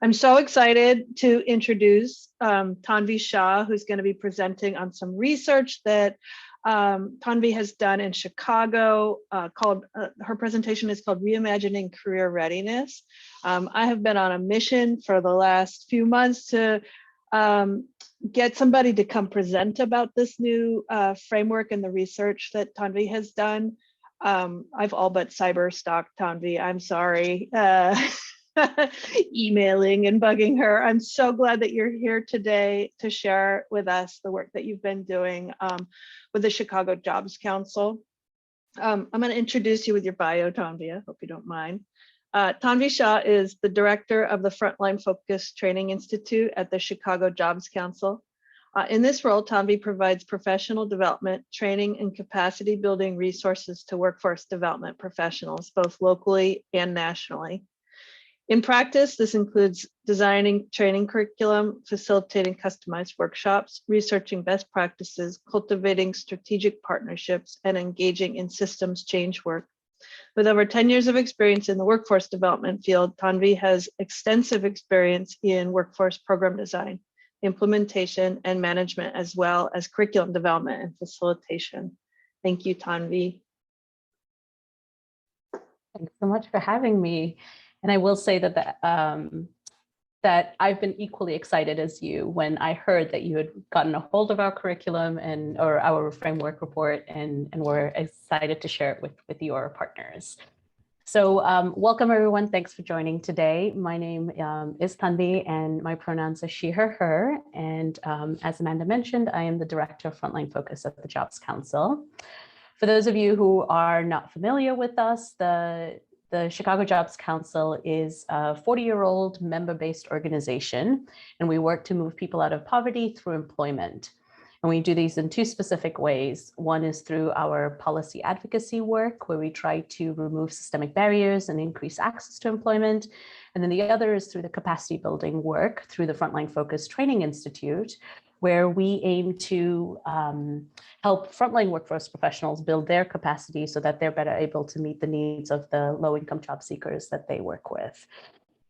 I'm so excited to introduce Tanvi Shah, who's going to be presenting on some research that Tanvi has done in Chicago. Her presentation is called Reimagining Career Readiness. I have been on a mission for the last few months to get somebody to come present about this new framework and the research that Tanvi has done. I've all but cyber stalked Tanvi. I'm sorry. Emailing and bugging her. I'm so glad that you're here today to share with us the work that you've been doing with the Chicago Jobs Council. I'm going to introduce you with your bio, Tanvi. I hope you don't mind. Tanvi Shah is the director of the Frontline Focused Training Institute at the Chicago Jobs Council. In this role, Tanvi provides professional development, training, and capacity building resources to workforce development professionals, both locally and nationally. In practice, this includes designing training curriculum, facilitating customized workshops, researching best practices, cultivating strategic partnerships, and engaging in systems change work. With over 10 years of experience in the workforce development field, Tanvi has extensive experience in workforce program design, implementation, and management, as well as curriculum development and facilitation. Thank you, Tanvi. Thanks so much for having me. And I will say that that I've been equally excited as you when I heard that you had gotten a hold of our curriculum or our framework report and were excited to share it with your partners. So welcome everyone. Thanks for joining today. My name is Tanvi and my pronouns are she, her. And as Amanda mentioned, I am the Director of Frontline Focus at the Jobs Council. For those of you who are not familiar with us, the Chicago Jobs Council is a 40-year-old member-based organization, and we work to move people out of poverty through employment. And we do these in two specific ways. One is through our policy advocacy work, where we try to remove systemic barriers and increase access to employment. And then the other is through the capacity building work through the Frontline Focused Training Institute, where we aim to help frontline workforce professionals build their capacity so that they're better able to meet the needs of the low-income job seekers that they work with.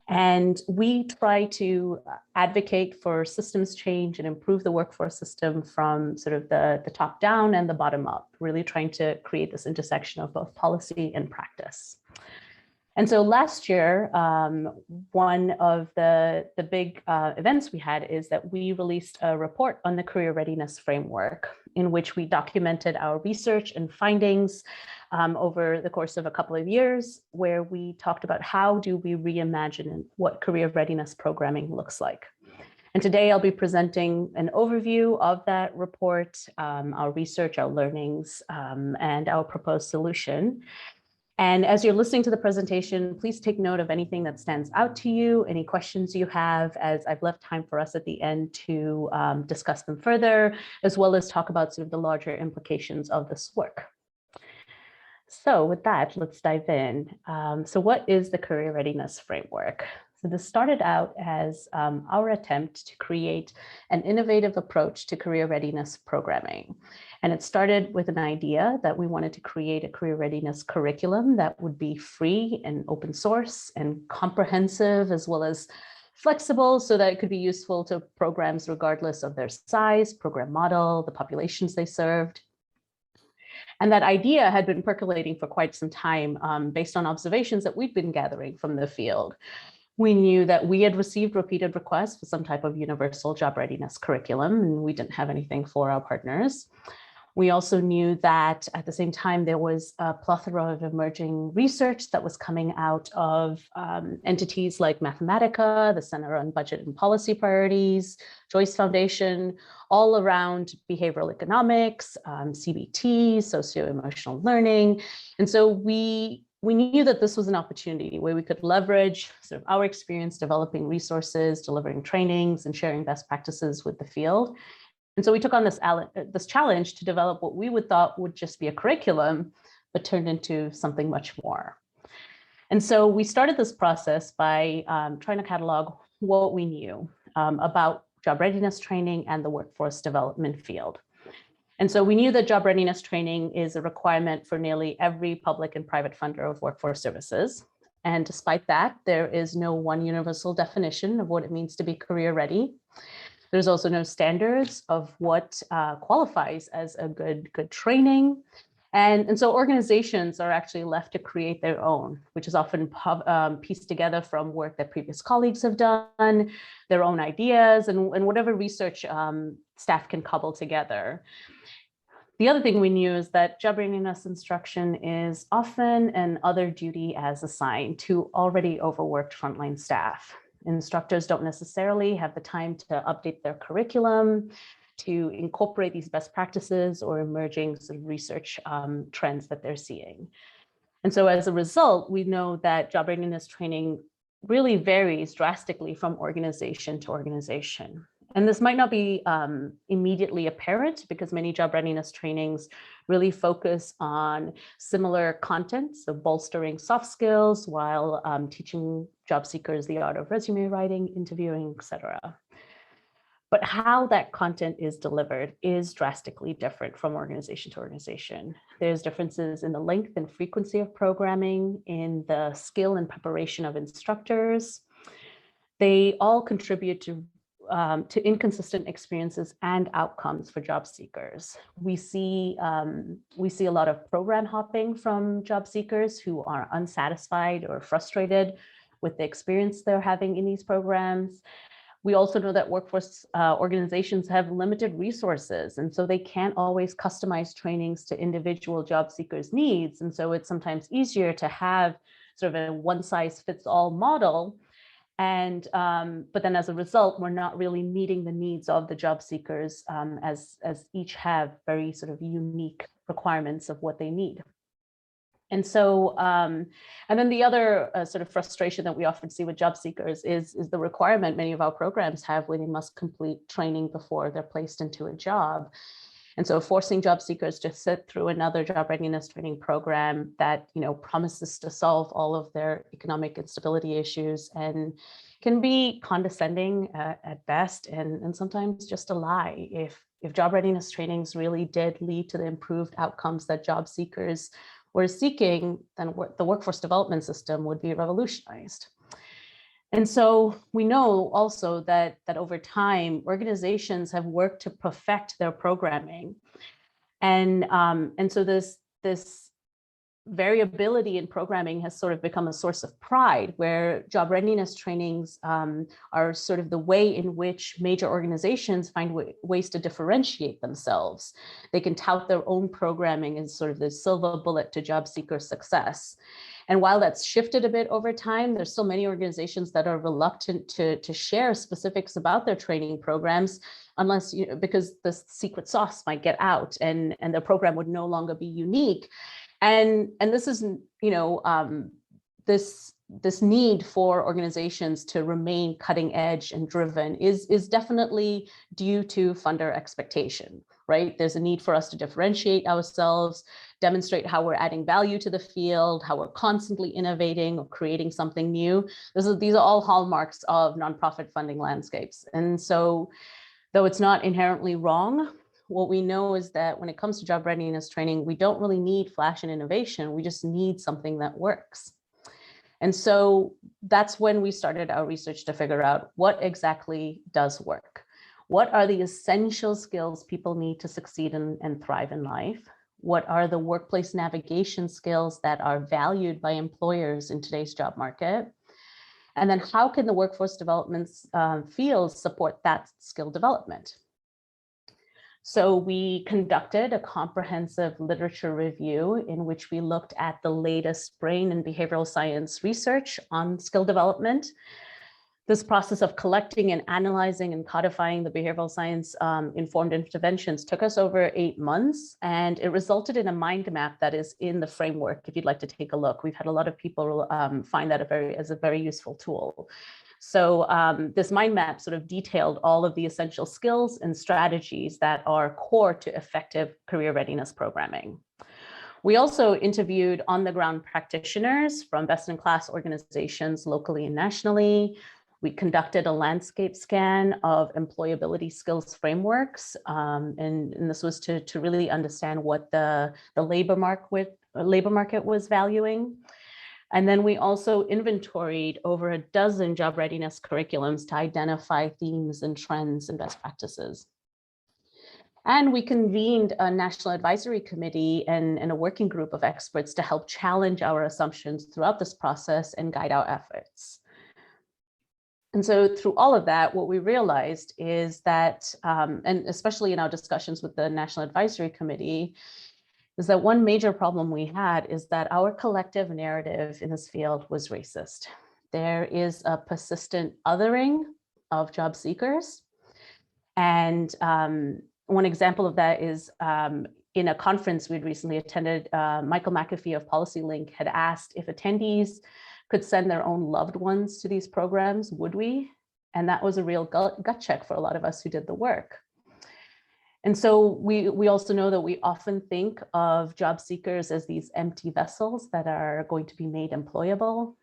And we try to advocate for systems change and improve the workforce system from sort of the top down and the bottom up, really trying to create this intersection of both policy and practice. And so last year, one of the big events we had is that we released a report on the Career Readiness Framework, in which we documented our research and findings over the course of a couple of years, where we talked about how do we reimagine what career readiness programming looks like. And today I'll be presenting an overview of that report, our research, our learnings, and our proposed solution. And as you're listening to the presentation, please take note of anything that stands out to you, any questions you have, as I've left time for us at the end to discuss them further, as well as talk about sort of the larger implications of this work. So with that, let's dive in. So what is the Career Readiness Framework? So this started out as our attempt to create an innovative approach to career readiness programming. And it started with an idea that we wanted to create a career readiness curriculum that would be free and open source and comprehensive, as well as flexible, so that it could be useful to programs regardless of their size, program model, the populations they served. And that idea had been percolating for quite some time based on observations that we'd been gathering from the field. We knew that we had received repeated requests for some type of universal job readiness curriculum, and we didn't have anything for our partners. We also knew that at the same time, there was a plethora of emerging research that was coming out of entities like Mathematica, the Center on Budget and Policy Priorities, Joyce Foundation, all around behavioral economics, CBT, socio-emotional learning. And so we knew that this was an opportunity where we could leverage sort of our experience developing resources, delivering trainings, and sharing best practices with the field. And so we took on this challenge to develop what we thought would just be a curriculum, but turned into something much more. And so we started this process by trying to catalog what we knew about job readiness training and the workforce development field. And so we knew that job readiness training is a requirement for nearly every public and private funder of workforce services. And despite that, there is no one universal definition of what it means to be career ready. There's also no standards of what qualifies as a good training. And so organizations are actually left to create their own, which is often pieced together from work that previous colleagues have done, their own ideas, and whatever research staff can cobble together. The other thing we knew is that job readiness instruction is often an other duty as assigned to already overworked frontline staff. Instructors don't necessarily have the time to update their curriculum, to incorporate these best practices or emerging sort of research trends that they're seeing. And so as a result, we know that job readiness training really varies drastically from organization to organization. And this might not be immediately apparent because many job readiness trainings really focus on similar content, so bolstering soft skills while teaching job seekers the art of resume writing, interviewing, et cetera. But how that content is delivered is drastically different from organization to organization. There's differences in the length and frequency of programming, in the skill and preparation of instructors. They all contribute to inconsistent experiences and outcomes for job seekers. We see a lot of program hopping from job seekers who are unsatisfied or frustrated with the experience they're having in these programs. We also know that workforce organizations have limited resources, and so they can't always customize trainings to individual job seekers' needs. And so it's sometimes easier to have sort of a one-size-fits-all model. And but then as a result, we're not really meeting the needs of the job seekers as each have very sort of unique requirements of what they need. And so, and then the other sort of frustration that we often see with job seekers is the requirement many of our programs have where they must complete training before they're placed into a job. And so forcing job seekers to sit through another job readiness training program that, you know, promises to solve all of their economic instability issues and can be condescending at best and sometimes just a lie. If job readiness trainings really did lead to the improved outcomes that job seekers were seeking, then the workforce development system would be revolutionized. And so we know also that over time, organizations have worked to perfect their programming. And so this variability in programming has sort of become a source of pride, where job readiness trainings are sort of the way in which major organizations find ways to differentiate themselves. They can tout their own programming as sort of the silver bullet to job seeker success. And while that's shifted a bit over time, there's still many organizations that are reluctant to share specifics about their training programs, unless, you know, because the secret sauce might get out and the program would no longer be unique. And this is, you know, this need for organizations to remain cutting edge and driven is definitely due to funder expectation, right? There's a need for us to differentiate ourselves, demonstrate how we're adding value to the field, how we're constantly innovating or creating something new. These are all hallmarks of nonprofit funding landscapes. And so, though it's not inherently wrong, what we know is that when it comes to job readiness training, we don't really need flash and innovation. We just need something that works. And so that's when we started our research to figure out what exactly does work. What are the essential skills people need to succeed and thrive in life? What are the workplace navigation skills that are valued by employers in today's job market? And then how can the workforce development field support that skill development? So we conducted a comprehensive literature review in which we looked at the latest brain and behavioral science research on skill development. This process of collecting and analyzing and codifying the behavioral science informed interventions took us over 8 months, and it resulted in a mind map that is in the framework. If you'd like to take a look, we've had a lot of people find that as a very useful tool. So this mind map sort of detailed all of the essential skills and strategies that are core to effective career readiness programming. We also interviewed on-the-ground practitioners from best-in-class organizations locally and nationally. We conducted a landscape scan of employability skills frameworks, and this was to really understand what the labor market was valuing. And then we also inventoried over a dozen job readiness curriculums to identify themes and trends and best practices. And we convened a national advisory committee and a working group of experts to help challenge our assumptions throughout this process and guide our efforts. And so through all of that, what we realized is that, and especially in our discussions with the National Advisory Committee, is that one major problem we had is that our collective narrative in this field was racist. There is a persistent othering of job seekers. And one example of that is in a conference we'd recently attended, Michael McAfee of PolicyLink had asked if attendees could send their own loved ones to these programs, would we? And that was a real gut check for a lot of us who did the work. And so we also know that we often think of job seekers as these empty vessels that are going to be made employable.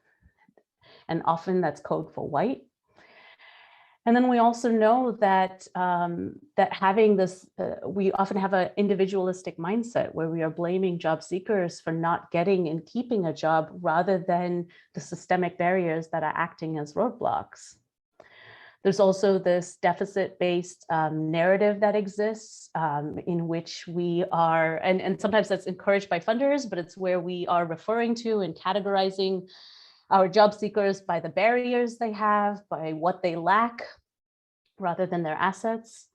And often that's code for white. And then we also know that that having this, we often have an individualistic mindset where we are blaming job seekers for not getting and keeping a job rather than the systemic barriers that are acting as roadblocks. There's also this deficit-based narrative that exists in which we are, and sometimes that's encouraged by funders, but it's where we are referring to and categorizing our job seekers by the barriers they have, by what they lack, rather than their assets.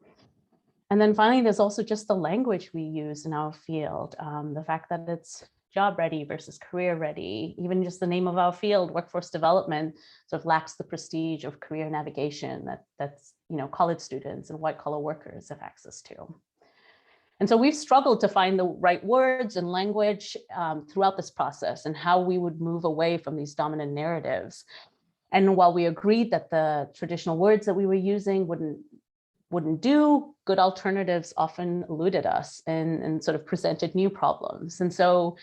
And then finally, there's also just the language we use in our field, the fact that it's job ready versus career ready. Even just the name of our field, workforce development, sort of lacks the prestige of career navigation that's college students and white collar workers have access to. And so we've struggled to find the right words and language throughout this process and how we would move away from these dominant narratives. And while we agreed that the traditional words that we were using wouldn't do, good alternatives often eluded us and sort of presented new problems. And so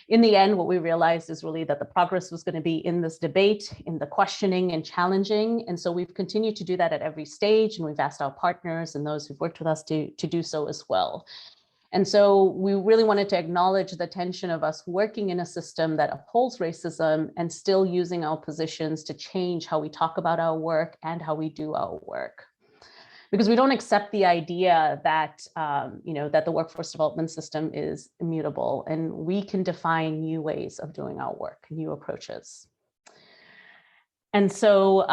in the end, what we realized is really that the progress was going to be in this debate, in the questioning and challenging. And so we've continued to do that at every stage. And we've asked our partners and those who've worked with us to do so as well. And so we really wanted to acknowledge the tension of us working in a system that upholds racism and still using our positions to change how we talk about our work and how we do our work. Because we don't accept the idea that, that the workforce development system is immutable, and we can define new ways of doing our work, new approaches. And so,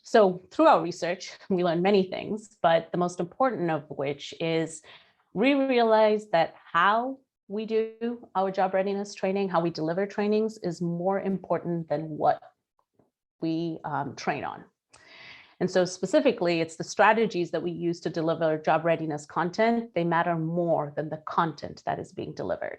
so through our research, we learned many things, but the most important of which is we realized that how we do our job readiness training, how we deliver trainings is more important than what we train on. And so specifically, it's the strategies that we use to deliver job readiness content. They matter more than the content that is being delivered.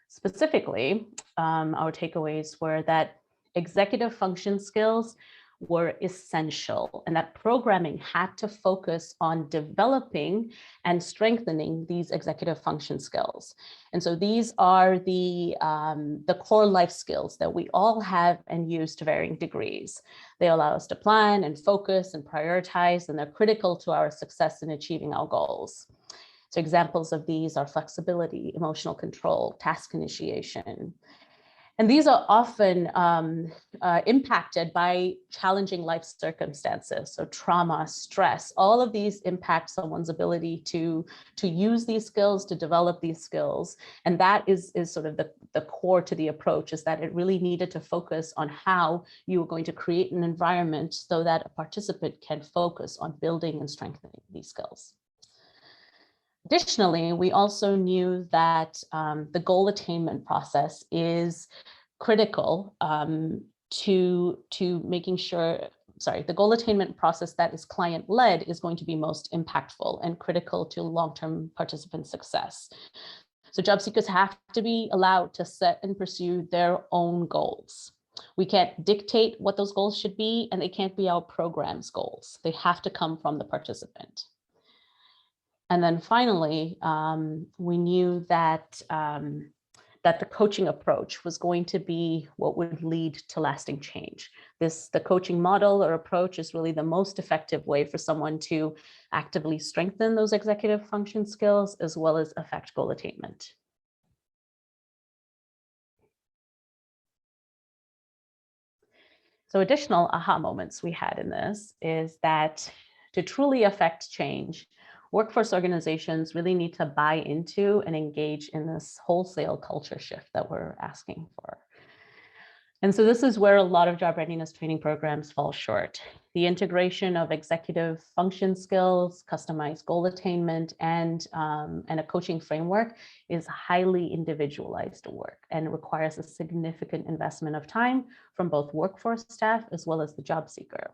Specifically, our takeaways were that executive function skills were essential, and that programming had to focus on developing and strengthening these executive function skills. And so these are the core life skills that we all have and use to varying degrees. They allow us to plan and focus and prioritize, and they're critical to our success in achieving our goals. So examples of these are flexibility, emotional control, task initiation. And these are often impacted by challenging life circumstances, so trauma, stress. All of these impact someone's ability to use these skills, to develop these skills. And that is sort of the core to the approach, is that it really needed to focus on how you were going to create an environment so that a participant can focus on building and strengthening these skills. Additionally, we also knew that the goal attainment process is critical to making sure, the goal attainment process that is client-led is going to be most impactful and critical to long-term participant success. So job seekers have to be allowed to set and pursue their own goals. We can't dictate what those goals should be, and they can't be our program's goals. They have to come from the participant. And then finally, we knew that that the coaching approach was going to be what would lead to lasting change. The coaching model or approach is really the most effective way for someone to actively strengthen those executive function skills as well as affect goal attainment. So additional aha moments we had in this is that to truly affect change, workforce organizations really need to buy into and engage in this wholesale culture shift that we're asking for. And so this is where a lot of job readiness training programs fall short. The integration of executive function skills, customized goal attainment, and a coaching framework is highly individualized work and requires a significant investment of time from both workforce staff as well as the job seeker.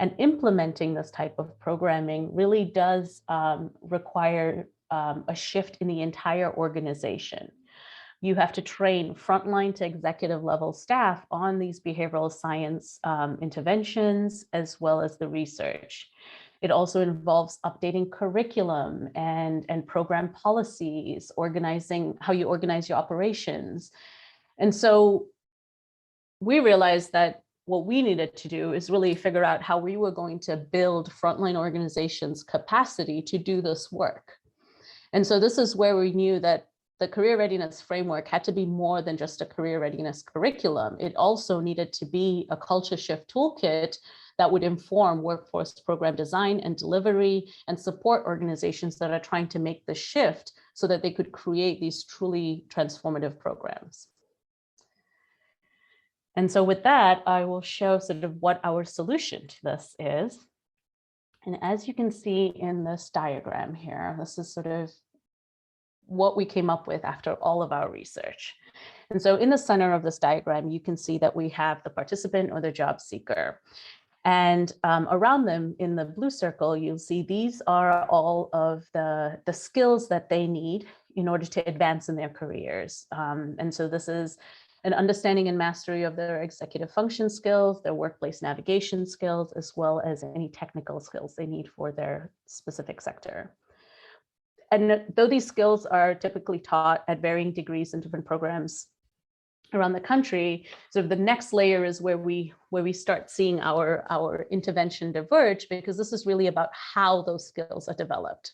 And implementing this type of programming really does require a shift in the entire organization. You have to train frontline to executive level staff on these behavioral science interventions, as well as the research. It also involves updating curriculum and program policies, organizing how you organize your operations. And so we realized that what we needed to do is really figure out how we were going to build frontline organizations' capacity to do this work. And so this is where we knew that the career readiness framework had to be more than just a career readiness curriculum. It also needed to be a culture shift toolkit that would inform workforce program design and delivery and support organizations that are trying to make the shift so that they could create these truly transformative programs. And so with that, I will show sort of what our solution to this is. And as you can see in this diagram here, this is sort of what we came up with after all of our research. And so in the center of this diagram, you can see that we have the participant or the job seeker. And around them in the blue circle, you'll see these are all of the skills that they need in order to advance in their careers. And so this is an understanding and mastery of their executive function skills, their workplace navigation skills, as well as any technical skills they need for their specific sector. And though these skills are typically taught at varying degrees in different programs around the country, sort of the next layer is where we start seeing our intervention diverge, because this is really about how those skills are developed.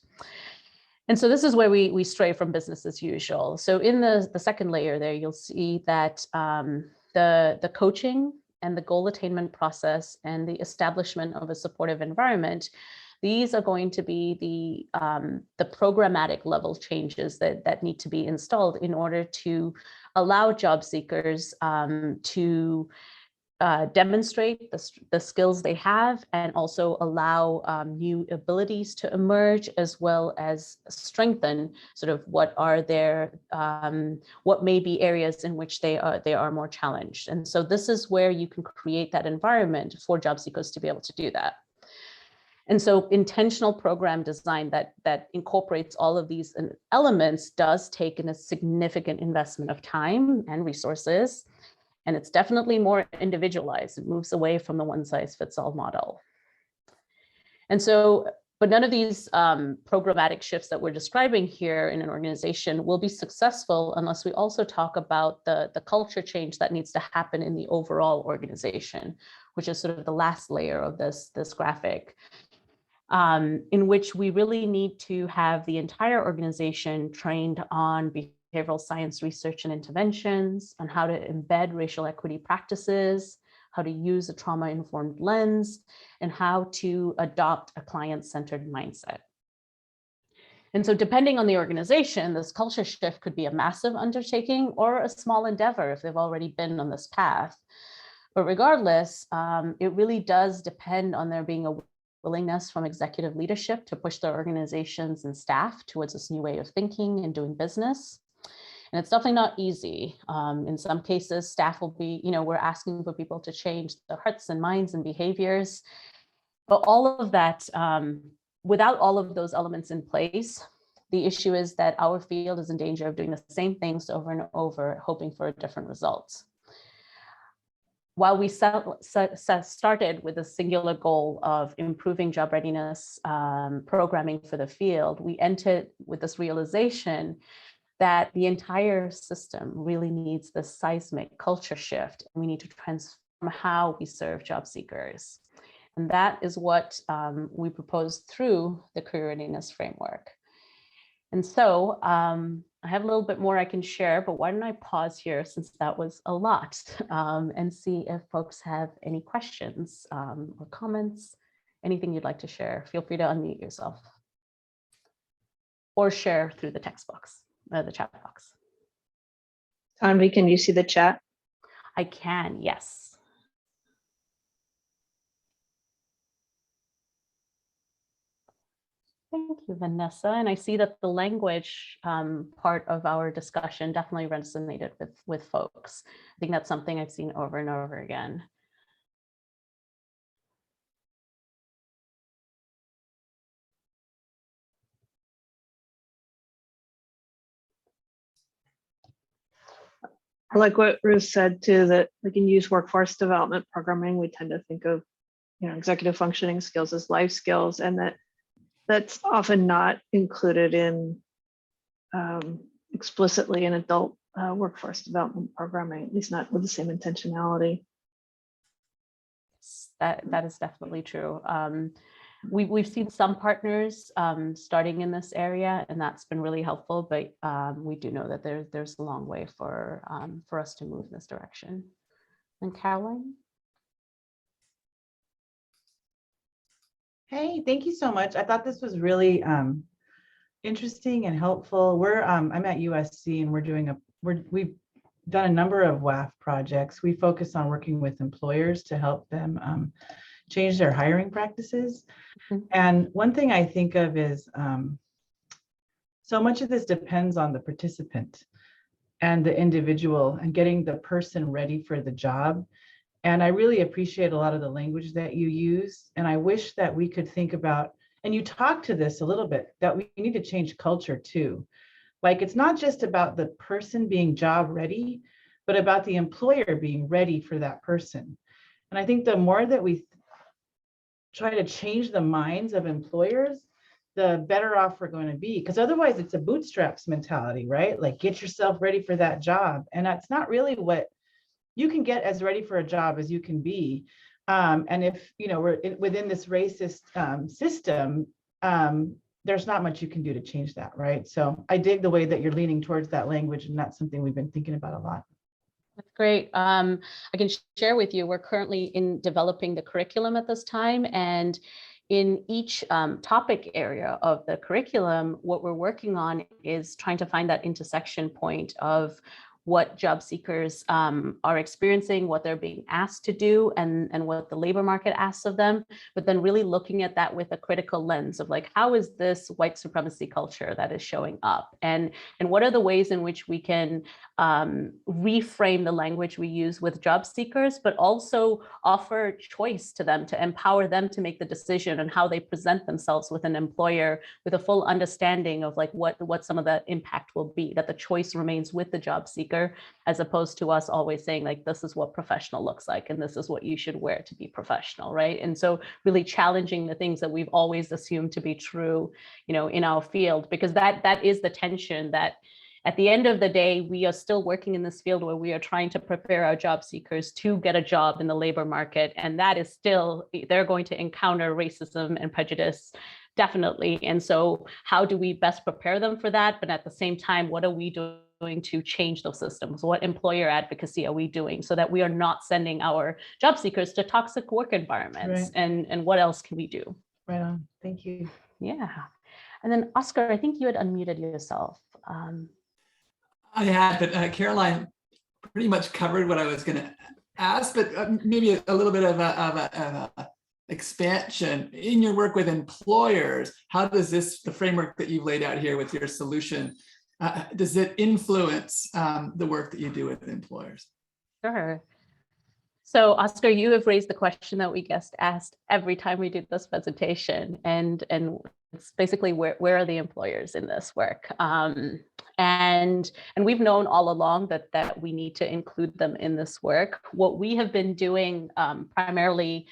And so this is where we stray from business as usual. So in the second layer there, you'll see that the coaching and the goal attainment process and the establishment of a supportive environment, these are going to be the programmatic level changes that need to be installed in order to allow job seekers to demonstrate the skills they have, and also allow new abilities to emerge, as well as strengthen sort of what are their what may be areas in which they are more challenged. And so this is where you can create that environment for job seekers to be able to do that. And so intentional program design that incorporates all of these elements does take in a significant investment of time and resources. And it's definitely more individualized. It moves away from the one-size-fits-all model. And so, but none of these programmatic shifts that we're describing here in an organization will be successful unless we also talk about the culture change that needs to happen in the overall organization, which is sort of the last layer of this graphic. In which we really need to have the entire organization trained on behavioral science research and interventions, on how to embed racial equity practices, how to use a trauma-informed lens, and how to adopt a client-centered mindset. And so depending on the organization, this culture shift could be a massive undertaking or a small endeavor if they've already been on this path. But regardless, it really does depend on there being a willingness from executive leadership to push their organizations and staff towards this new way of thinking and doing business. And it's definitely not easy. In some cases, staff will be, we're asking for people to change their hearts and minds and behaviors. But all of that, without all of those elements in place, the issue is that our field is in danger of doing the same things over and over, hoping for a different result. While we started with a singular goal of improving job readiness programming for the field, we entered with this realization that the entire system really needs this seismic culture shift. And we need to transform how we serve job seekers. And that is what we proposed through the career readiness framework. And so I'm I have a little bit more I can share, but why don't I pause here since that was a lot and see if folks have any questions or comments, anything you'd like to share. Feel free to unmute yourself or share through the text box, the chat box. Tanvi, can you see the chat? I can, yes. Thank you, Vanessa. And I see that the language part of our discussion definitely resonated with folks. I think that's something I've seen over and over again. I like what Ruth said too, that we can use workforce development programming. We tend to think of, executive functioning skills as life skills, and that's often not included in explicitly in adult workforce development programming, at least not with the same intentionality. That is definitely true. We've seen some partners starting in this area, and that's been really helpful. But we do know that there's a long way for us to move in this direction. And Caroline. Hey, thank you so much. I thought this was really interesting and helpful. I'm at USC, and we've done a number of WAF projects. We focus on working with employers to help them change their hiring practices. Mm-hmm. And one thing I think of is so much of this depends on the participant and the individual and getting the person ready for the job. And I really appreciate a lot of the language that you use. And I wish that we could think about, and you talked to this a little bit, that we need to change culture too. Like, it's not just about the person being job ready, but about the employer being ready for that person. And I think the more that we try to change the minds of employers, the better off we're going to be. Because otherwise it's a bootstraps mentality, right? Like, get yourself ready for that job. And that's not really what you can get as ready for a job as you can be. And if, we're within this racist system, there's not much you can do to change that, right? So I dig the way that you're leaning towards that language, and that's something we've been thinking about a lot. That's great. I can share with you, we're currently in developing the curriculum at this time, and in each topic area of the curriculum, what we're working on is trying to find that intersection point of what job seekers are experiencing, what they're being asked to do, and what the labor market asks of them, but then really looking at that with a critical lens of like, how is this white supremacy culture that is showing up? And what are the ways in which we can reframe the language we use with job seekers, but also offer choice to them, to empower them to make the decision on how they present themselves with an employer, with a full understanding of like what some of the impact will be, that the choice remains with the job seeker, as opposed to us always saying like, this is what professional looks like, and this is what you should wear to be professional, right? And so really challenging the things that we've always assumed to be true, in our field, because that is the tension that at the end of the day, we are still working in this field where we are trying to prepare our job seekers to get a job in the labor market. And that is still, they're going to encounter racism and prejudice, definitely. And so how do we best prepare them for that? But at the same time, what are we doing to change those systems? What employer advocacy are we doing so that we are not sending our job seekers to toxic work environments? Right. And what else can we do? Right on. Thank you. Yeah. And then Oscar, I think you had unmuted yourself. I had, but Caroline pretty much covered what I was going to ask, but maybe a little bit of a expansion in your work with employers. How does the framework that you've laid out here with your solution, does it influence the work that you do with employers? Sure. So Oscar, you have raised the question that we get asked every time we do this presentation, and it's basically where are the employers in this work? And we've known all along that we need to include them in this work. What we have been doing primarily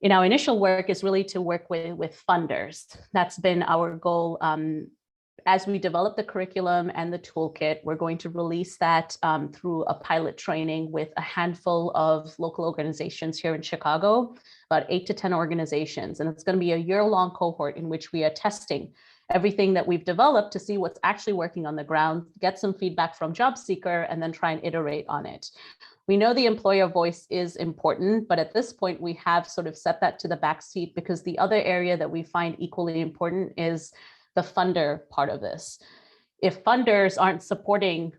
in our initial work is really to work with funders. That's been our goal. As we develop the curriculum and the toolkit, we're going to release that through a pilot training with a handful of local organizations here in Chicago, about 8 to 10 organizations. And it's going to be a year-long cohort in which we are testing everything that we've developed to see what's actually working on the ground, get some feedback from job seeker, and then try and iterate on it. We know the employer voice is important, but at this point we have sort of set that to the back seat because the other area that we find equally important is the funder part of this. If funders aren't supporting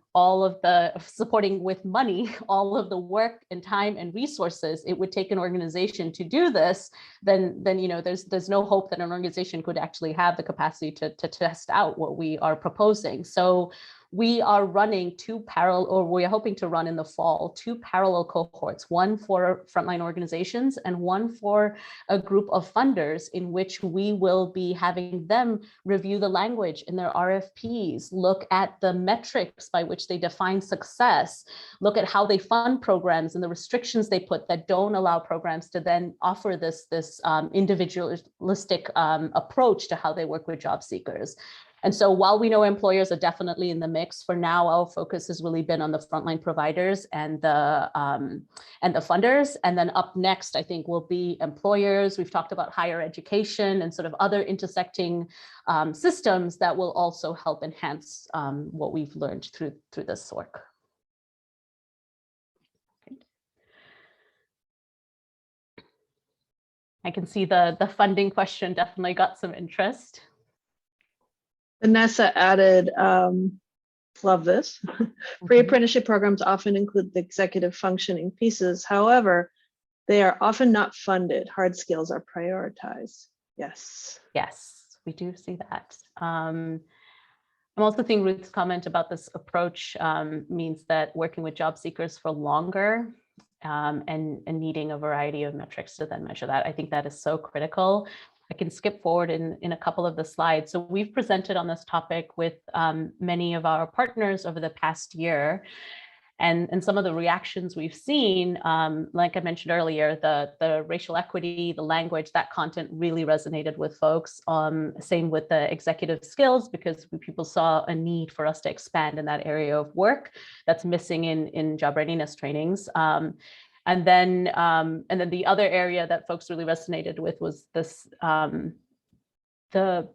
with money, all of the work and time and resources it would take an organization to do this, then there's no hope that an organization could actually have the capacity to test out what we are proposing. So we are running we are hoping to run in the fall 2 parallel cohorts, one for frontline organizations and one for a group of funders, in which we will be having them review the language in their RFPs, look at the metrics by which they define success, look at how they fund programs and the restrictions they put that don't allow programs to then offer this individualistic approach to how they work with job seekers. And so while we know employers are definitely in the mix, for now, our focus has really been on the frontline providers and the funders. And then up next, I think, will be employers. We've talked about higher education and sort of other intersecting systems that will also help enhance what we've learned through this work. I can see the funding question definitely got some interest. Vanessa added, love this. Pre-apprenticeship programs often include the executive functioning pieces. However, they are often not funded. Hard skills are prioritized. Yes. Yes, we do see that. I'm also thinking Ruth's comment about this approach means that working with job seekers for longer and needing a variety of metrics to then measure that. I think that is so critical. I can skip forward in a couple of the slides. So we've presented on this topic with many of our partners over the past year. And some of the reactions we've seen, like I mentioned earlier, the racial equity, the language, that content really resonated with folks. Same with the executive skills, because people saw a need for us to expand in that area of work that's missing in job readiness trainings. And then the other area that folks really resonated with was this, the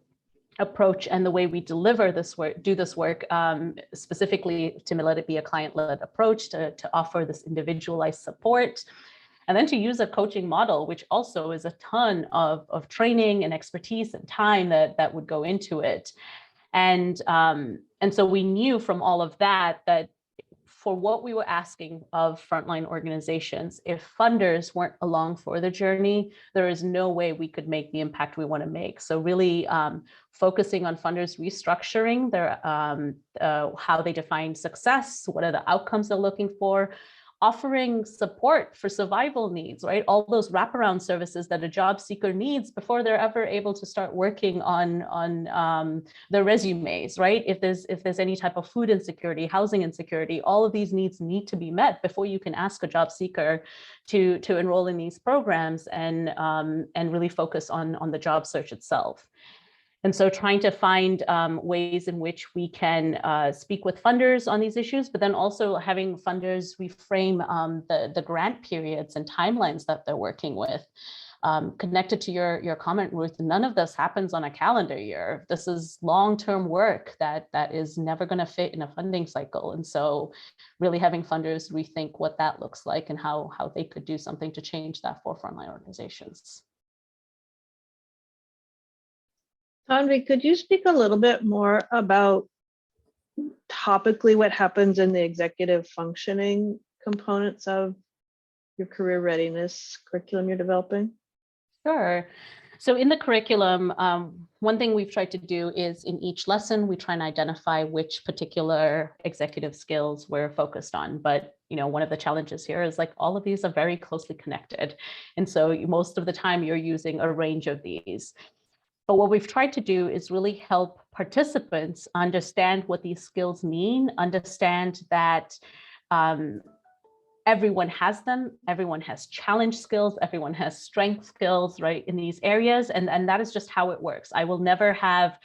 approach and the way we deliver this work, do this work, specifically to let it be a client-led approach to offer this individualized support. And then to use a coaching model, which also is a ton of training and expertise and time that would go into it. And so we knew from all of that for what we were asking of frontline organizations, if funders weren't along for the journey, there is no way we could make the impact we want to make. So really focusing on funders restructuring their how they define success, what are the outcomes they're looking for, offering support for survival needs, right? All those wraparound services that a job seeker needs before they're ever able to start working on their resumes, right? If there's any type of food insecurity, housing insecurity, all of these needs need to be met before you can ask a job seeker to enroll in these programs and really focus on the job search itself. And so trying to find ways in which we can speak with funders on these issues, but then also having funders reframe the grant periods and timelines that they're working with. Connected to your comment, Ruth, none of this happens on a calendar year. This is long-term work that is never going to fit in a funding cycle. And so really having funders rethink what that looks like and how they could do something to change that for frontline organizations. Tanvi, could you speak a little bit more about topically what happens in the executive functioning components of your career readiness curriculum you're developing? Sure. So in the curriculum, one thing we've tried to do is in each lesson, we try and identify which particular executive skills we're focused on. But one of the challenges here is like all of these are very closely connected. And so most of the time you're using a range of these. But what we've tried to do is really help participants understand what these skills mean, understand that everyone has them, everyone has challenge skills, everyone has strength skills, right, in these areas. And that is just how it works. I will never have,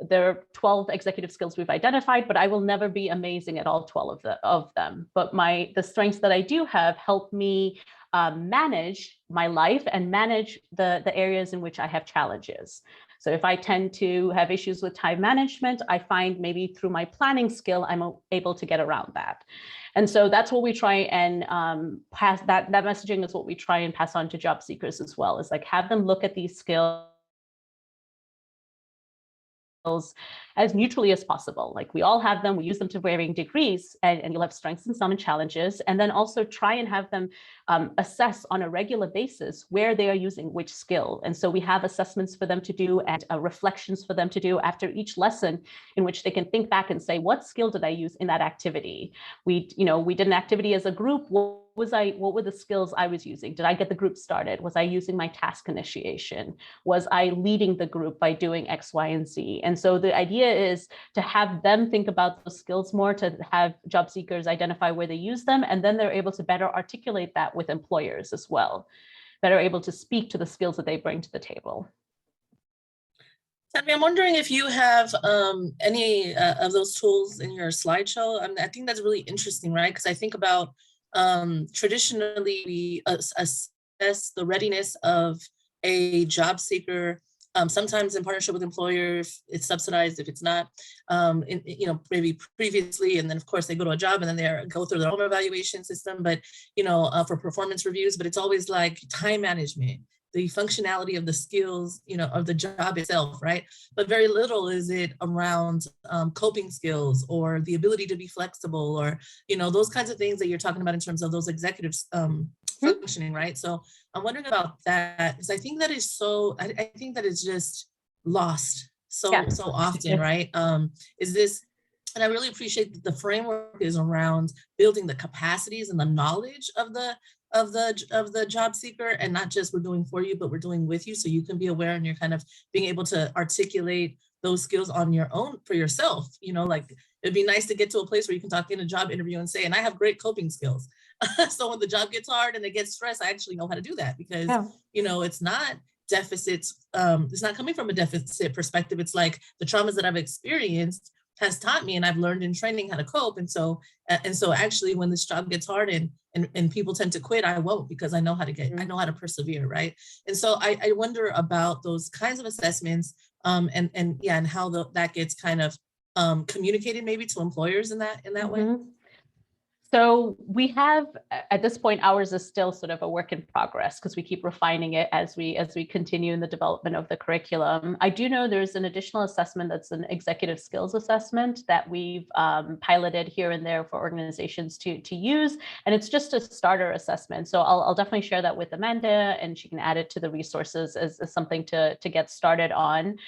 there are 12 executive skills we've identified, but I will never be amazing at all 12 of them. But the strengths that I do have help me manage my life and manage the areas in which I have challenges. So if I tend to have issues with time management, I find maybe through my planning skill, I'm able to get around that. And so that's what we try and pass, that messaging is what we try and pass on to job seekers as well, is like have them look at these skills as neutrally as possible. Like we all have them, we use them to varying degrees, and you'll have strengths and some and challenges. And then also try and have them assess on a regular basis where they are using which skill. And so we have assessments for them to do and reflections for them to do after each lesson, in which they can think back and say, what skill did I use in that activity? We did an activity as a group. What were the skills I was using? Did I get the group started? Was I using my task initiation? Was I leading the group by doing X, Y, and Z? And so the idea is to have them think about those skills more, to have job seekers identify where they use them, and then they're able to better articulate that with employers as well, better able to speak to the skills that they bring to the table. Sammy, I'm wondering if you have any of those tools in your slideshow. I think that's really interesting, right? Because I think about traditionally we assess the readiness of a job seeker, sometimes in partnership with employer, if it's subsidized, if it's not, maybe previously, and then of course they go to a job and then they go through their own evaluation system, but for performance reviews, but it's always like time management, the functionality of the skills, of the job itself, right? But very little is it around coping skills or the ability to be flexible, or, those kinds of things that you're talking about in terms of those executives functioning, right? So I'm wondering about that, because I think that is I think that is just lost so often, right? Is this, and I really appreciate that the framework is around building the capacities and the knowledge of the job seeker, and not just we're doing for you, but we're doing with you, so you can be aware and you're kind of being able to articulate those skills on your own for yourself. Like it'd be nice to get to a place where you can talk in a job interview and say, and I have great coping skills. So when the job gets hard and they get stressed, I actually know how to do that, because it's not deficits. It's not coming from a deficit perspective. It's like the traumas that I've experienced has taught me, and I've learned in training how to cope. And so actually when this job gets hard and people tend to quit, I won't, because I know how to I know how to persevere, right? And so I wonder about those kinds of assessments, and how that gets kind of communicated maybe to employers in that way. So we have, at this point, ours is still sort of a work in progress, because we keep refining it as we continue in the development of the curriculum. I do know there's an additional assessment that's an executive skills assessment that we've piloted here and there for organizations to use, and it's just a starter assessment. So I'll definitely share that with Amanda, and she can add it to the resources as something to get started on.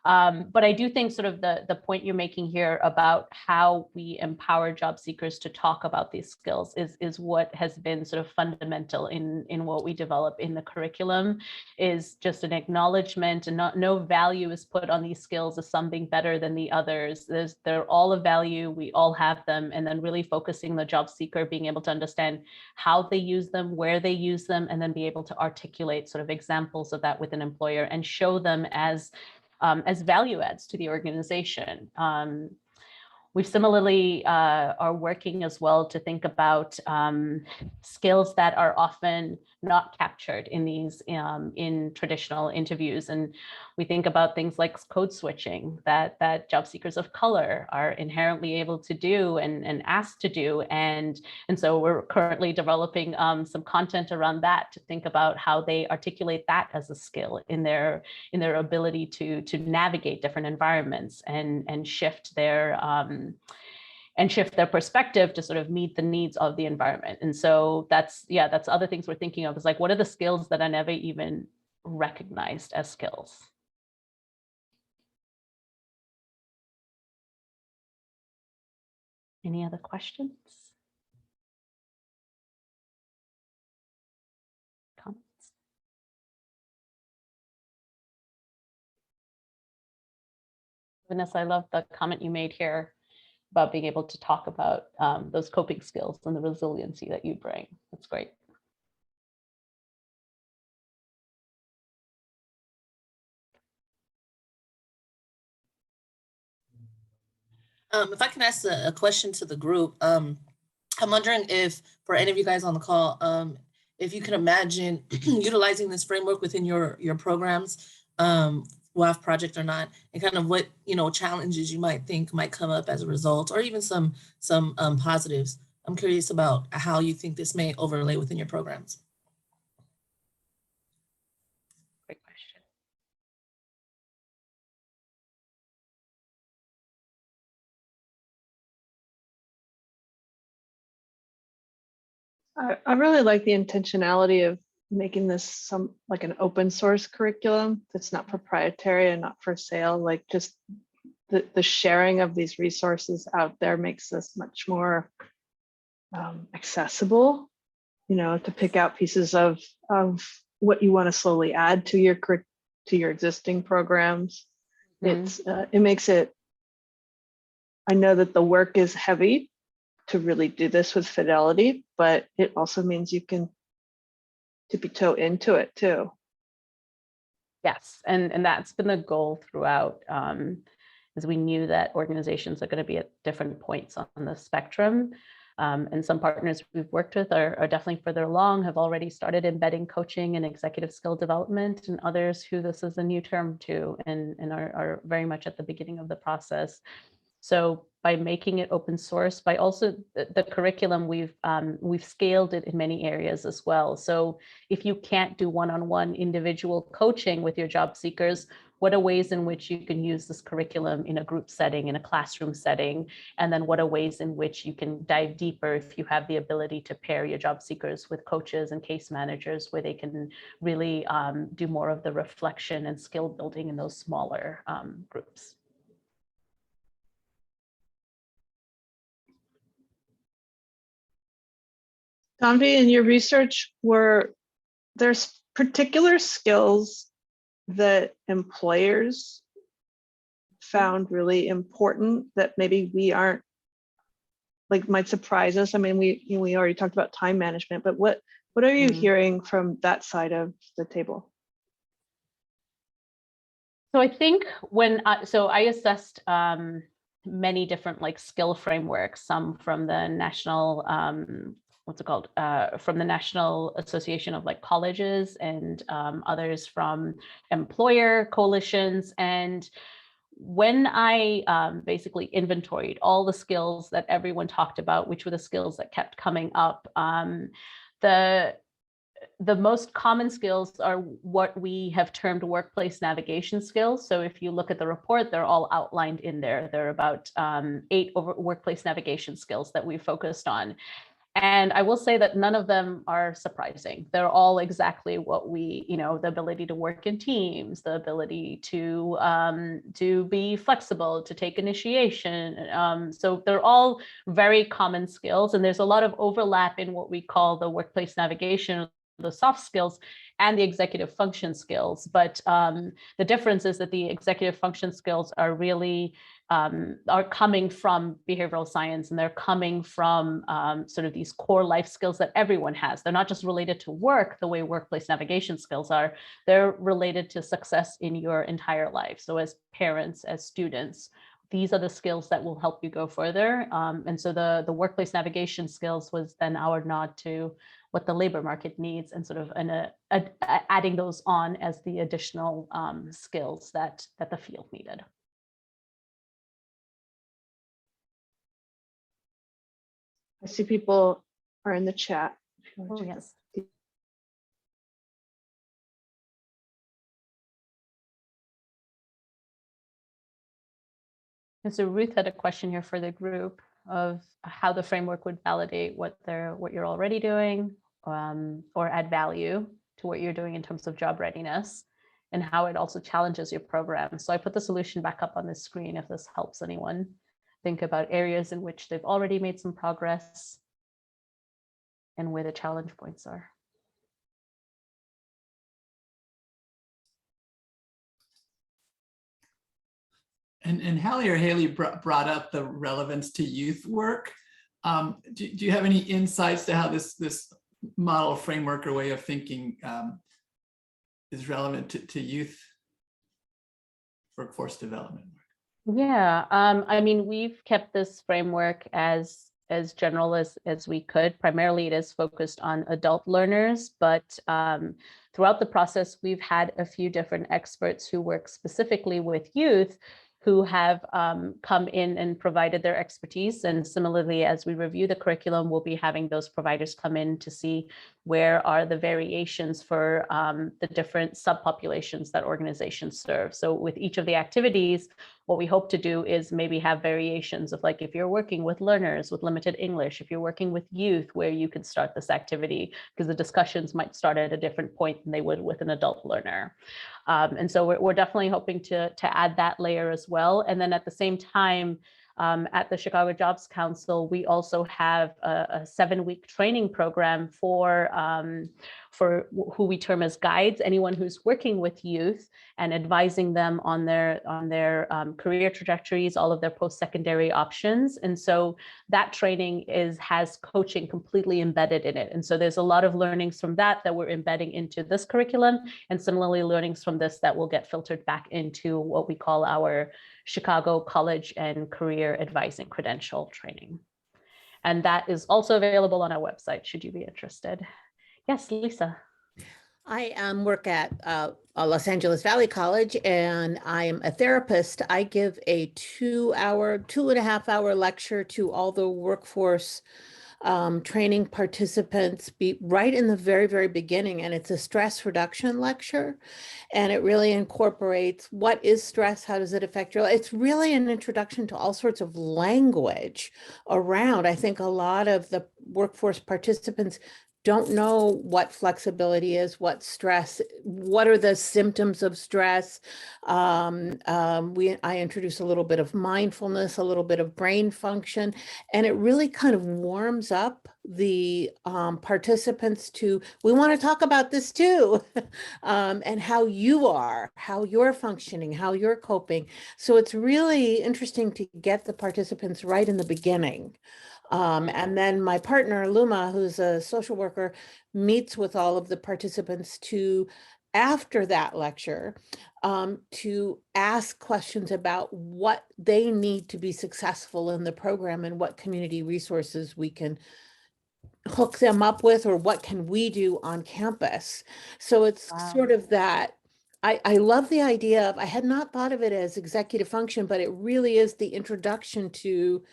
But I do think sort of the point you're making here about how we empower job seekers to talk about these skills is what has been sort of fundamental in what we develop in the curriculum, is just an acknowledgement, and no value is put on these skills as some being better than the others. They're all of value, we all have them, and then really focusing the job seeker being able to understand how they use them, where they use them, and then be able to articulate sort of examples of that with an employer and show them as value adds to the organization. We similarly are working as well to think about skills that are often not captured in these in traditional interviews. And we think about things like code switching that job seekers of color are inherently able to do and asked to do. And so we're currently developing some content around that to think about how they articulate that as a skill in their ability to navigate different environments and shift their perspective to sort of meet the needs of the environment. And so that's other things we're thinking of, is like, what are the skills that are never even recognized as skills? Any other questions? Comments? Vanessa, I love the comment you made here about being able to talk about those coping skills and the resiliency that you bring. That's great. If I can ask a question to the group, I'm wondering if, for any of you guys on the call, if you can imagine utilizing this framework within your programs WAF project or not, and kind of what, challenges you might think might come up as a result, or even some positives. I'm curious about how you think this may overlay within your programs. Great question. I really like the intentionality of making this like an open source curriculum that's not proprietary and not for sale. Like just the sharing of these resources out there makes this much more accessible, to pick out pieces of what you want to slowly add to your existing programs. It makes it, I know that the work is heavy to really do this with fidelity, but it also means you can toe into it too. Yes, and that's been the goal throughout, as we knew that organizations are going to be at different points on the spectrum. And some partners we've worked with are definitely further along, have already started embedding coaching and executive skill development, and others who this is a new term to and are very much at the beginning of the process. So by making it open source, by also the curriculum, we've scaled it in many areas as well. So if you can't do one-on-one individual coaching with your job seekers, what are ways in which you can use this curriculum in a group setting, in a classroom setting? And then what are ways in which you can dive deeper if you have the ability to pair your job seekers with coaches and case managers, where they can really do more of the reflection and skill building in those smaller groups. Tanvi, in your research, there's particular skills that employers found really important that maybe we aren't, like, might surprise us? I mean, we already talked about time management, but what are you hearing from that side of the table? So I think I assessed many different skill frameworks, some from the national, from the National Association of Colleges, and others from employer coalitions. And when I basically inventoried all the skills that everyone talked about, which were the skills that kept coming up, the most common skills are what we have termed workplace navigation skills. So if you look at the report, they're all outlined in there. There are about 8 workplace navigation skills that we focused on. And I will say that none of them are surprising. They're all exactly what we, the ability to work in teams, the ability to be flexible, to take initiation. So they're all very common skills, and there's a lot of overlap in what we call the workplace navigation, the soft skills, and the executive function skills. But the difference is that the executive function skills are really are coming from behavioral science, and they're coming from sort of these core life skills that everyone has. They're not just related to work the way workplace navigation skills are. They're related to success in your entire life. So as parents, as students, these are the skills that will help you go further. And so the workplace navigation skills was then our nod to what the labor market needs, and sort of adding those on as the additional skills that the field needed. I see people are in the chat. Oh, yes. And so Ruth had a question here for the group of how the framework would validate what you're already doing, or add value to what you're doing in terms of job readiness, and how it also challenges your program. So I put the solution back up on the screen if this helps anyone think about areas in which they've already made some progress and where the challenge points are. And Hallie or Haley brought up the relevance to youth work. Do you have any insights to how this model framework or way of thinking is relevant to youth workforce development? Yeah, I mean, we've kept this framework as general as we could. Primarily, it is focused on adult learners, but throughout the process, we've had a few different experts who work specifically with youth who have come in and provided their expertise. And similarly, as we review the curriculum, we'll be having those providers come in to see where are the variations for the different subpopulations that organizations serve. So with each of the activities, what we hope to do is maybe have variations of, like, if you're working with learners with limited English, if you're working with youth, where you could start this activity, because the discussions might start at a different point than they would with an adult learner. And so we're definitely hoping to add that layer as well. And then at the same time, at the Chicago Jobs Council, we also have a 7-week training program for who we term as guides, anyone who's working with youth and advising them on their career trajectories, all of their post-secondary options. And so that training has coaching completely embedded in it. And so there's a lot of learnings from that we're embedding into this curriculum, and similarly learnings from this that will get filtered back into what we call our Chicago College and Career Advising Credential Training. And that is also available on our website, should you be interested. Yes, Lisa. I work at Los Angeles Valley College, and I am a therapist. I give a 2.5 hour lecture to all the workforce training participants right in the very, very beginning. And it's a stress reduction lecture. And it really incorporates what is stress, how does it affect your life. It's really an introduction to all sorts of language around. I think a lot of the workforce participants don't know what flexibility is, what stress, what are the symptoms of stress. I introduce a little bit of mindfulness, a little bit of brain function, and it really kind of warms up the participants to, we want to talk about this too, and how you're functioning, how you're coping. So it's really interesting to get the participants right in the beginning. And then my partner, Luma, who's a social worker, meets with all of the participants after that lecture, to ask questions about what they need to be successful in the program and what community resources we can hook them up with, or what can we do on campus. So it's sort of that. I love the idea of, I had not thought of it as executive function, but it really is the introduction to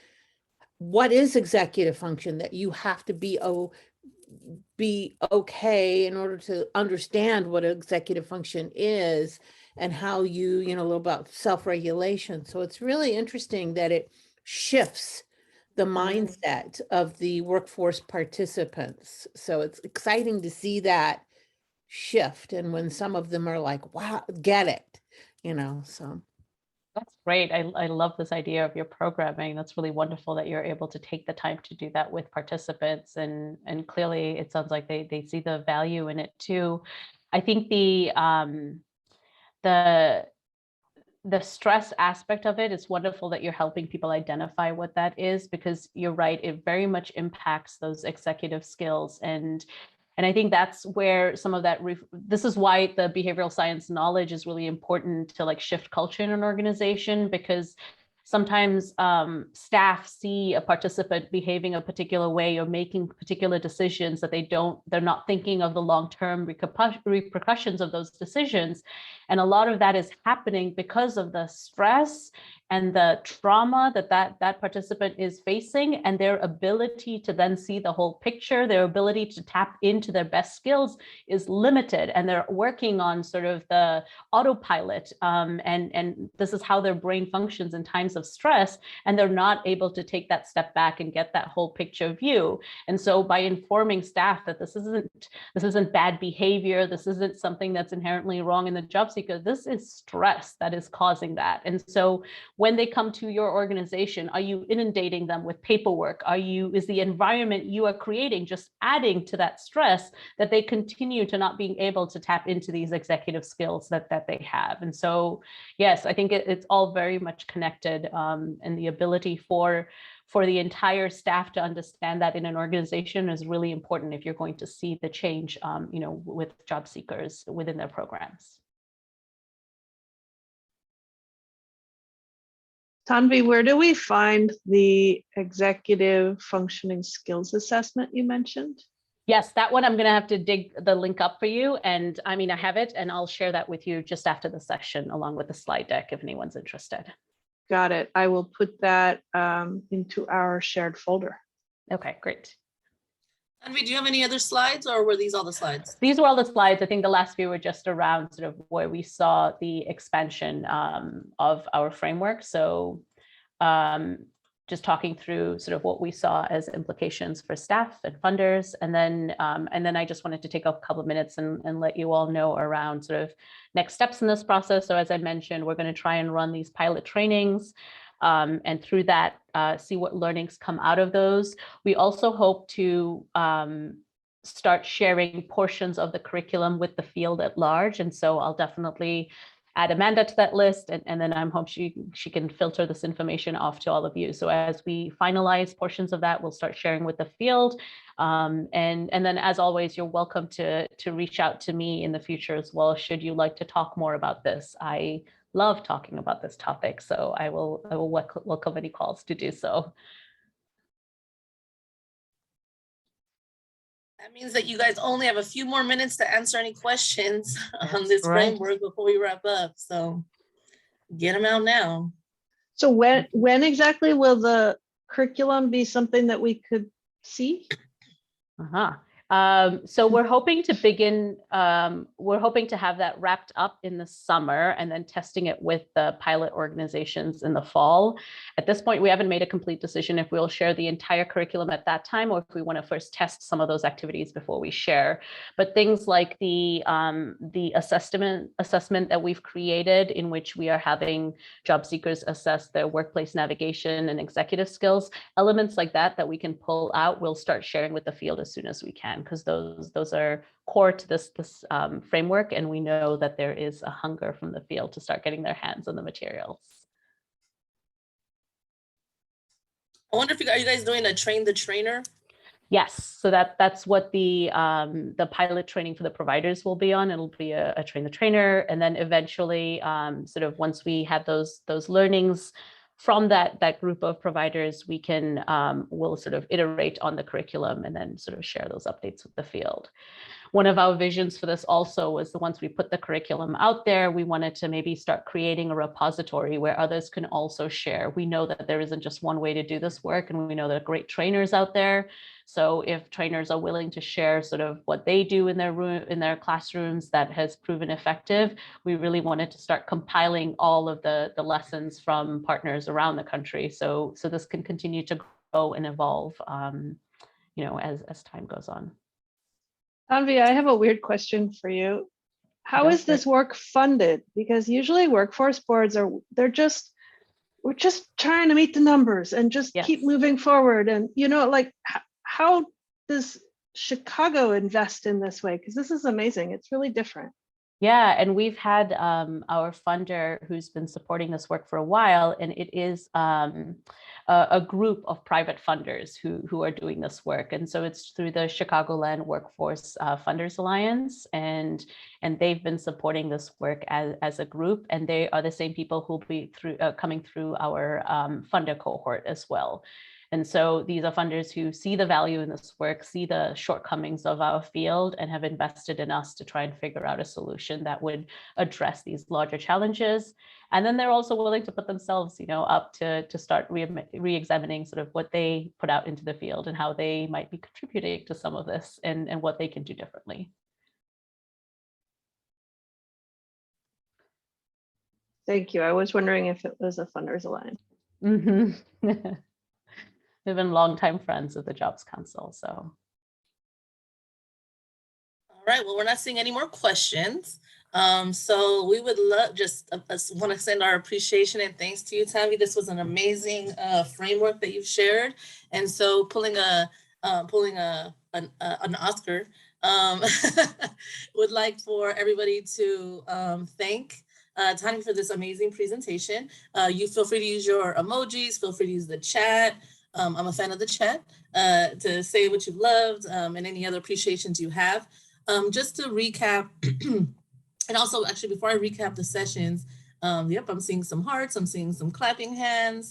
what is executive function, that you have to be okay in order to understand what executive function is, and how you know, a little about self-regulation. So it's really interesting that it shifts the mindset of the workforce participants. So it's exciting to see that shift. And when some of them are like, wow, get it, you know, so. That's great. I love this idea of your programming. That's really wonderful that you're able to take the time to do that with participants. And clearly it sounds like they see the value in it too. I think the stress aspect of it is wonderful that you're helping people identify what that is, because you're right, it very much impacts those executive skills. And I think that's where some of that, this is why the behavioral science knowledge is really important to, like, shift culture in an organization, because sometimes staff see a participant behaving a particular way or making particular decisions that they're not thinking of the long-term repercussions of those decisions. And a lot of that is happening because of the stress and the trauma that participant is facing, and their ability to then see the whole picture, their ability to tap into their best skills is limited, and they're working on sort of the autopilot, and this is how their brain functions in times of stress, and they're not able to take that step back and get that whole picture view. And so by informing staff that this isn't bad behavior, this isn't something that's inherently wrong in the job seeker, this is stress that is causing that. And so when they come to your organization, are you inundating them with paperwork? Is the environment you are creating just adding to that stress that they continue to not being able to tap into these executive skills that they have? And so, yes, I think it's all very much connected, and the ability for the entire staff to understand that in an organization is really important if you're going to see the change, with job seekers within their programs. Tanvi, where do we find the executive functioning skills assessment you mentioned? Yes, that one I'm going to have to dig the link up for you. And I mean, I have it and I'll share that with you just after the session along with the slide deck if anyone's interested. Got it. I will put that into our shared folder. Okay, great. Anvi, do you have any other slides or were these all the slides? These were all the slides. I think the last few were just around sort of where we saw the expansion of our framework. So just talking through sort of what we saw as implications for staff and funders. And then I just wanted to take a couple of minutes and let you all know around sort of next steps in this process. So as I mentioned, we're going to try and run these pilot trainings and through that, see what learnings come out of those. We also hope to start sharing portions of the curriculum with the field at large. And so I'll definitely add Amanda to that list, and then I'm hope she can filter this information off to all of you. So as we finalize portions of that, we'll start sharing with the field. And then as always, you're welcome to reach out to me in the future as well, should you like to talk more about this. I love talking about this topic, so I will welcome any calls to do so. That means that you guys only have a few more minutes to answer any questions on this right. framework before we wrap up. So get them out now. So when exactly will the curriculum be something that we could see? So we're hoping to begin, we're hoping to have that wrapped up in the summer and then testing it with the pilot organizations in the fall. At this point, we haven't made a complete decision if we'll share the entire curriculum at that time or if we want to first test some of those activities before we share. But things like the assessment that we've created, in which we are having job seekers assess their workplace navigation and executive skills, elements like that we can pull out, we'll start sharing with the field as soon as we can, because those are core to this framework, and we know that there is a hunger from the field to start getting their hands on the materials. I wonder if are you guys doing a train the trainer? Yes, so that's what the pilot training for the providers will be on. It'll be a train the trainer, and then eventually, sort of once we have those learnings from that group of providers, we can we'll sort of iterate on the curriculum and then sort of share those updates with the field. One of our visions for this also was that once we put the curriculum out there, we wanted to maybe start creating a repository where others can also share. We know that there isn't just one way to do this work, and we know there are great trainers out there. So if trainers are willing to share sort of what they do in their classrooms that has proven effective, we really wanted to start compiling all of the lessons from partners around the country. So this can continue to grow and evolve, you know, as time goes on. Tanvi, I have a weird question for you. How is this work funded? Because usually workforce boards we're just trying to meet the numbers and just keep moving forward. And, you know, like, how does Chicago invest in this way? Because this is amazing. It's really different. Yeah, and we've had our funder who's been supporting this work for a while, and it is a group of private funders who are doing this work. And so it's through the Chicagoland Workforce Funders Alliance, and they've been supporting this work as a group, and they are the same people who'll be coming through our funder cohort as well. And so these are funders who see the value in this work, see the shortcomings of our field, and have invested in us to try and figure out a solution that would address these larger challenges. And then they're also willing to put themselves, you know, up to start re-examining sort of what they put out into the field and how they might be contributing to some of this and what they can do differently. Thank you. I was wondering if it was a funders alliance. Mm-hmm. We've been longtime friends with the Jobs Council, so. All right, well, we're not seeing any more questions. So we would love want to send our appreciation and thanks to you, Tanvi. This was an amazing framework that you've shared. And so pulling an Oscar, would like for everybody to thank Tanvi for this amazing presentation. You feel free to use your emojis, feel free to use the chat. I'm a fan of the chat to say what you've loved and any other appreciations you have. Just to recap, and also actually before I recap the sessions, Yep, I'm seeing some hearts, I'm seeing some clapping hands.